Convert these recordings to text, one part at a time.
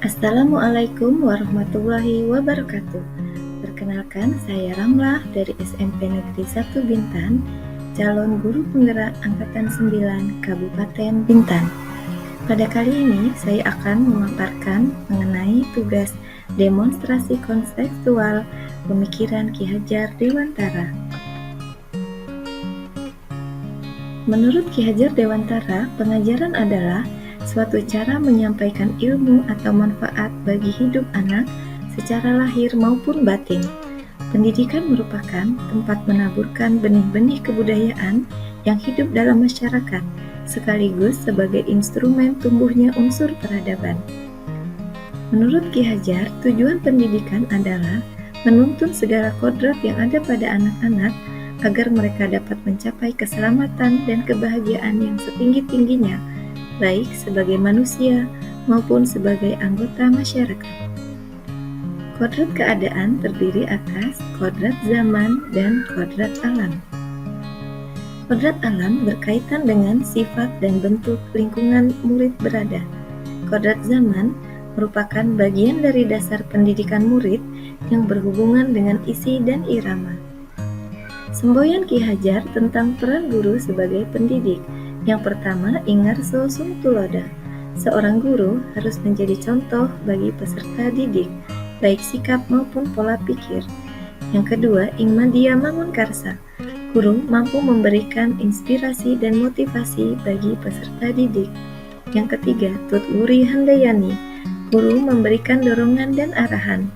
Assalamualaikum warahmatullahi wabarakatuh. Perkenalkan, saya Ramlah dari SMP Negeri 1 Bintan, calon guru penggerak Angkatan 9 Kabupaten Bintan. Pada kali ini, saya akan memaparkan mengenai tugas demonstrasi konseptual pemikiran Ki Hajar Dewantara. Menurut Ki Hajar Dewantara, pengajaran adalah suatu cara menyampaikan ilmu atau manfaat bagi hidup anak secara lahir maupun batin. Pendidikan merupakan tempat menaburkan benih-benih kebudayaan yang hidup dalam masyarakat, sekaligus sebagai instrumen tumbuhnya unsur peradaban. Menurut Ki Hajar, tujuan pendidikan adalah menuntun segala kodrat yang ada pada anak-anak agar mereka dapat mencapai keselamatan dan kebahagiaan yang setinggi-tingginya, baik sebagai manusia maupun sebagai anggota masyarakat. Kodrat keadaan terdiri atas kodrat zaman dan kodrat alam. Kodrat alam berkaitan dengan sifat dan bentuk lingkungan murid berada. Kodrat zaman merupakan bagian dari dasar pendidikan murid yang berhubungan dengan isi dan irama. Semboyan Ki Hajar tentang peran guru sebagai pendidik. Yang pertama, Ingarso Sung Tuloda. Seorang guru harus menjadi contoh bagi peserta didik, baik sikap maupun pola pikir. Yang kedua, Ingmadia Mangunkarsa. Guru mampu memberikan inspirasi dan motivasi bagi peserta didik. Yang ketiga, Tut Wuri Handayani. Guru memberikan dorongan dan arahan.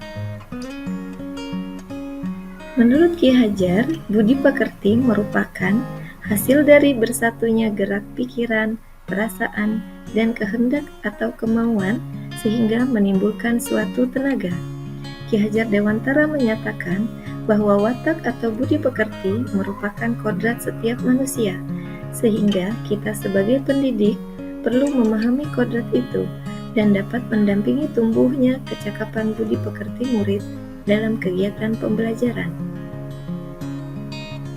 Menurut Ki Hajar, budi pekerti merupakan hasil dari bersatunya gerak pikiran, perasaan, dan kehendak atau kemauan sehingga menimbulkan suatu tenaga. Ki Hajar Dewantara menyatakan bahwa watak atau budi pekerti merupakan kodrat setiap manusia, sehingga kita sebagai pendidik perlu memahami kodrat itu dan dapat mendampingi tumbuhnya kecakapan budi pekerti murid dalam kegiatan pembelajaran.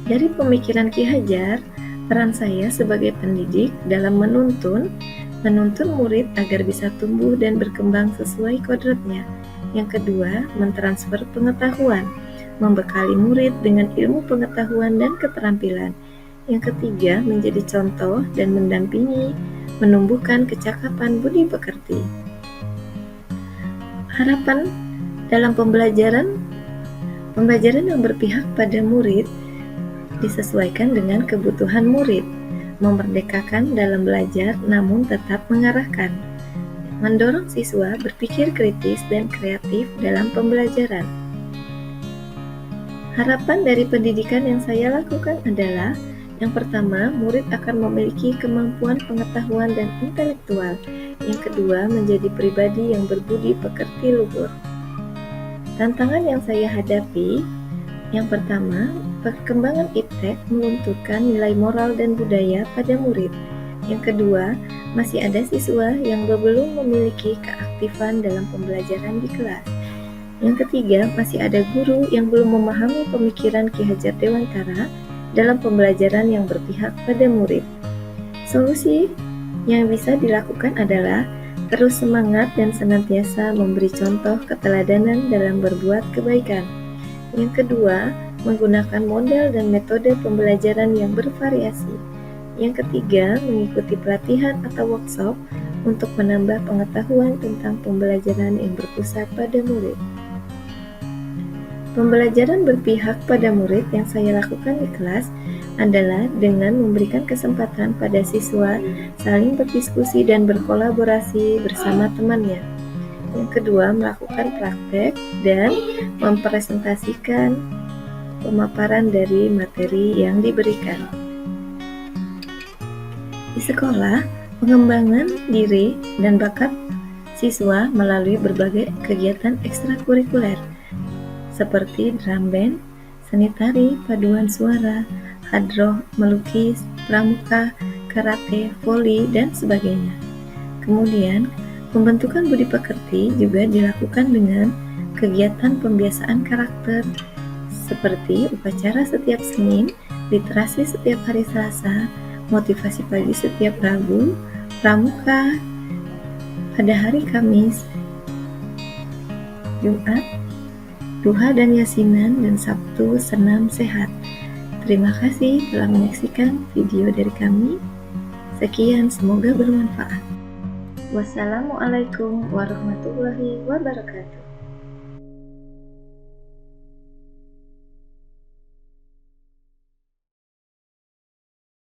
Dari pemikiran Ki Hajar, peran saya sebagai pendidik dalam menuntun murid agar bisa tumbuh dan berkembang sesuai kodratnya. Yang kedua, mentransfer pengetahuan, membekali murid dengan ilmu pengetahuan dan keterampilan. Yang ketiga, menjadi contoh dan mendampingi, menumbuhkan kecakapan budi pekerti. Harapan dalam pembelajaran yang berpihak pada murid disesuaikan dengan kebutuhan murid, memerdekakan dalam belajar namun tetap mengarahkan, mendorong siswa berpikir kritis dan kreatif dalam pembelajaran. Harapan dari pendidikan yang saya lakukan adalah yang pertama, murid akan memiliki kemampuan pengetahuan dan intelektual. Yang kedua, menjadi pribadi yang berbudi pekerti luhur. Tantangan yang saya hadapi, yang pertama, perkembangan iptek melunturkan nilai moral dan budaya pada murid. Yang kedua, masih ada siswa yang belum memiliki keaktifan dalam pembelajaran di kelas. Yang ketiga, masih ada guru yang belum memahami pemikiran Ki Hajar Dewantara dalam pembelajaran yang berpihak pada murid. Solusi yang bisa dilakukan adalah terus semangat dan senantiasa memberi contoh keteladanan dalam berbuat kebaikan. Yang kedua, menggunakan model dan metode pembelajaran yang bervariasi. Yang ketiga, mengikuti pelatihan atau workshop untuk menambah pengetahuan tentang pembelajaran yang berpusat pada murid. Pembelajaran berpihak pada murid yang saya lakukan di kelas adalah dengan memberikan kesempatan pada siswa saling berdiskusi dan berkolaborasi bersama temannya. Yang kedua, melakukan praktek dan mempresentasikan pemaparan dari materi yang diberikan. Di sekolah, pengembangan diri dan bakat siswa melalui berbagai kegiatan ekstrakurikuler seperti drum band, seni tari, paduan suara, hadroh, melukis, pramuka, karate, voli, dan sebagainya. Kemudian, pembentukan budi pekerti juga dilakukan dengan kegiatan pembiasaan karakter seperti upacara setiap Senin, literasi setiap hari Selasa, motivasi pagi setiap Rabu, pramuka pada hari Kamis, Jumat, duha dan yasinan, dan Sabtu senam sehat. Terima kasih telah menyaksikan video dari kami. Sekian, semoga bermanfaat. Wassalamualaikum warahmatullahi wabarakatuh.